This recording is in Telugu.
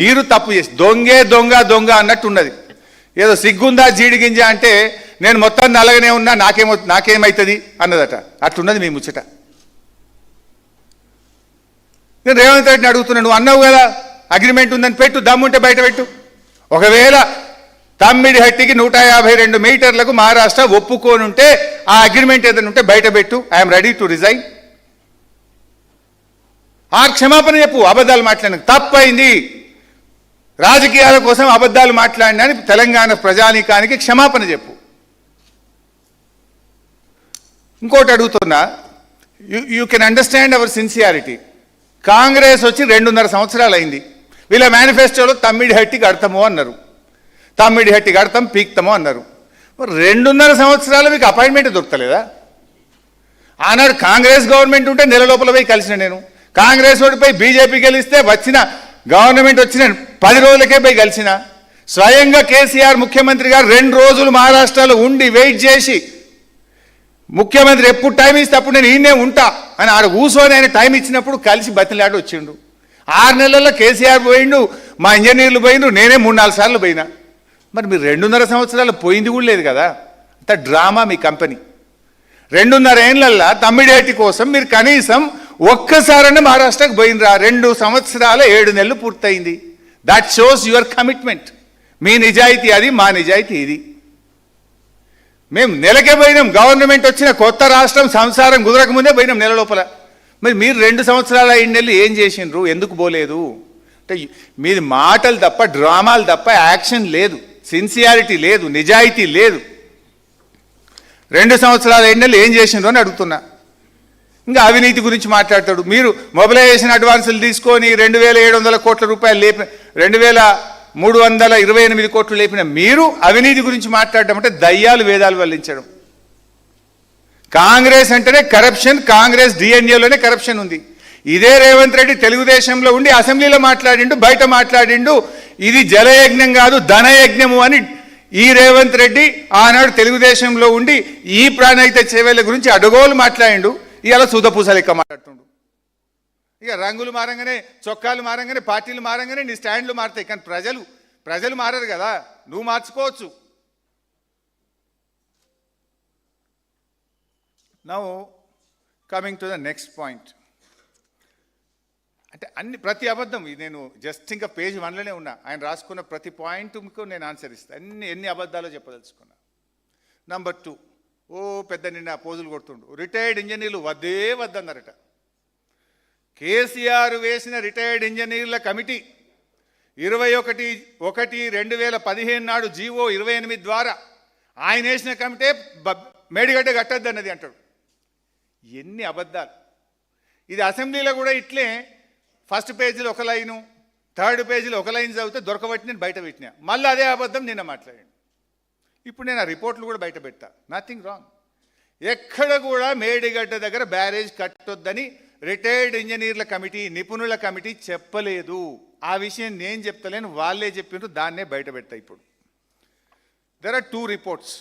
మీరు తప్పు చేసి దొంగే దొంగ దొంగ అన్నట్టు ఉన్నది. ఏదో సిగ్గుందా జీడిగింజ అంటే నేను మొత్తం నల్లగానే ఉన్నా నాకేమవుతుంది అన్నదట. అట్లున్నది మీ ముచ్చట. నేను రేవంత్ రెడ్డిని అడుగుతున్నాను, నువ్వు అన్నావు కదా అగ్రిమెంట్ ఉందని, పెట్టు, దమ్ముంటే బయట పెట్టు. ఒకవేళ తమ్మిడిహట్టికి 152 మీటర్లకు మహారాష్ట్ర ఒప్పుకొని ఉంటే ఆ అగ్రిమెంట్ ఏదైనా ఉంటే బయట పెట్టు. I'm ready to resign. ఆ క్షమాపణ చెప్పు. అబద్ధాలు మాట్లాడిన తప్పైంది, రాజకీయాల కోసం అబద్ధాలు మాట్లాడినా తెలంగాణ ప్రజానీకానికి క్షమాపణ చెప్పు. ఇంకోటి అడుగుతున్నా, you can understand our sincerity. Congress వచ్చి 2.5 సంవత్సరాలు అయింది. వీళ్ళ మేనిఫెస్టోలో తమ్మిడిహట్టి కడతాము అన్నారు, తమ్మిడిహట్టి కడతాం పీక్తాము అన్నారు. 2.5 సంవత్సరాలు మీకు అపాయింట్మెంట్ దొరకలేదా? ఆనాడు కాంగ్రెస్ గవర్నమెంట్ ఉంటే నెల లోపల పోయి కలిసిన నేను. కాంగ్రెస్ ఓడిపోయి బీజేపీ గెలిస్తే వచ్చిన గవర్నమెంట్ వచ్చిన 10 రోజులకే పోయి కలిసిన. స్వయంగా కేసీఆర్ ముఖ్యమంత్రి గారు 2 రోజులు మహారాష్ట్రలో ఉండి వెయిట్ చేసి, ముఖ్యమంత్రి ఎప్పుడు టైం ఇస్తే అప్పుడు నేను ఈయనే ఉంటా అని ఆడ కూర్చొని ఆయన టైం ఇచ్చినప్పుడు కలిసి బతిలాడి వచ్చిండు. 6 నెలల్లో కేసీఆర్ పోయిండు, మా ఇంజనీర్లు పోయిండు, నేనే 3-4 సార్లు పోయినా. మరి మీరు 2.5 సంవత్సరాలు పోయింది కూడా లేదు కదా. అంత డ్రామా మీ కంపెనీ. 2.5 ఏళ్ళల్లో తమ్మిడిహట్టి కోసం మీరు కనీసం ఒక్కసారన్నా మహారాష్ట్రకు పోయినరా? 2 సంవత్సరాల 7 నెలలు పూర్తయింది. That shows your commitment. మీ నిజాయితీ అది, మా నిజాయితీ ఇది. మేము నెలకే పోయినాం. గవర్నమెంట్ వచ్చిన కొత్త రాష్ట్రం సంసారం కుదరక ముందే పోయినాం నెల లోపల. మరి మీరు 2 సంవత్సరాల 5 నెలలు ఏం చేసిండ్రు? ఎందుకు పోలేదు? అంటే మీది మాటలు తప్ప, డ్రామాలు తప్ప యాక్షన్ లేదు, సిన్సియారిటీ లేదు, నిజాయితీ లేదు. 2 సంవత్సరాల 5 నెలలు ఏం చేసిండ్రు అని అడుగుతున్నా. ఇంకా అవినీతి గురించి మాట్లాడతాడు. మీరు మొబిలైజేషన్ అడ్వాన్సులు తీసుకొని 2,700 కోట్ల రూపాయలు లేపిన, 2,328 కోట్లు లేపిన మీరు అవినీతి గురించి మాట్లాడడం అంటే దయ్యాలు వేదాలు వల్లించడం. కాంగ్రెస్ అంటేనే కరప్షన్, కాంగ్రెస్ డిఎన్ఏలోనే కరప్షన్ ఉంది. ఇదే రేవంత్ రెడ్డి తెలుగుదేశంలో ఉండి అసెంబ్లీలో మాట్లాడిండు, బయట మాట్లాడిండు, ఇది జలయజ్ఞం కాదు ధనయజ్ఞము అని. ఈ రేవంత్ రెడ్డి ఆనాడు తెలుగుదేశంలో ఉండి ఈ ప్రాణహిత చేవేళ్ల గురించి అడగోలు మాట్లాడిండు. ఇవాళ సూదపూస లెక్క మాట్లాడుతుండు. ఇక రంగులు మారంగానే, చొక్కాలు మారంగానే, పార్టీలు మారంగానే నీ స్టాండ్లు మారుతాయి. కానీ ప్రజలు మారరు కదా. నువ్వు మార్చుకోవచ్చు. Now coming to the next point. అంటే ప్రతి అబద్ధం నేను జస్ట్ ఇంకా పేజ్ 1లోనే ఉన్నా. ఆయన రాసుకున్న ప్రతి పాయింట్కు నేను ఆన్సర్ ఇస్తాను. ఎన్ని అబద్ధాలో చెప్పదలుచుకున్నా. నంబర్ 2, పెద్ద నిన్న పోజులు కొడుతుండు. రిటైర్డ్ ఇంజనీర్లు వద్దే వద్దన్నారట. కేసీఆర్ వేసిన రిటైర్డ్ ఇంజనీర్ల కమిటీ 21/1/2015 నాడు జీవో 28 ద్వారా ఆయన వేసిన కమిటీ మేడిగడ్డ కట్టద్దన్నది అంటాడు. ఎన్ని అబద్ధాలు! ఇది అసెంబ్లీలో కూడా ఇట్లే ఫస్ట్ పేజీలో ఒక లైను, థర్డ్ పేజీలో ఒక లైన్ చదివితే దొరకబట్టి నేను బయట పెట్టినా. మళ్ళీ అదే అబద్ధం నిన్న మాట్లాడాను. ఇప్పుడు నేను ఆ రిపోర్ట్లు కూడా బయట పెడతా. Nothing wrong. ఎక్కడ కూడా మేడిగడ్డ దగ్గర బ్యారేజ్ కట్టొద్దని రిటైర్డ్ ఇంజనీర్ల కమిటీ, నిపుణుల కమిటీ చెప్పలేదు. ఆ విషయం నేను చెప్తలేను, వాళ్ళే చెప్పిండ్రు. దాన్నే బయట పెడతా. ఇప్పుడు దెర్ ఆర్ 2 రిపోర్ట్స్.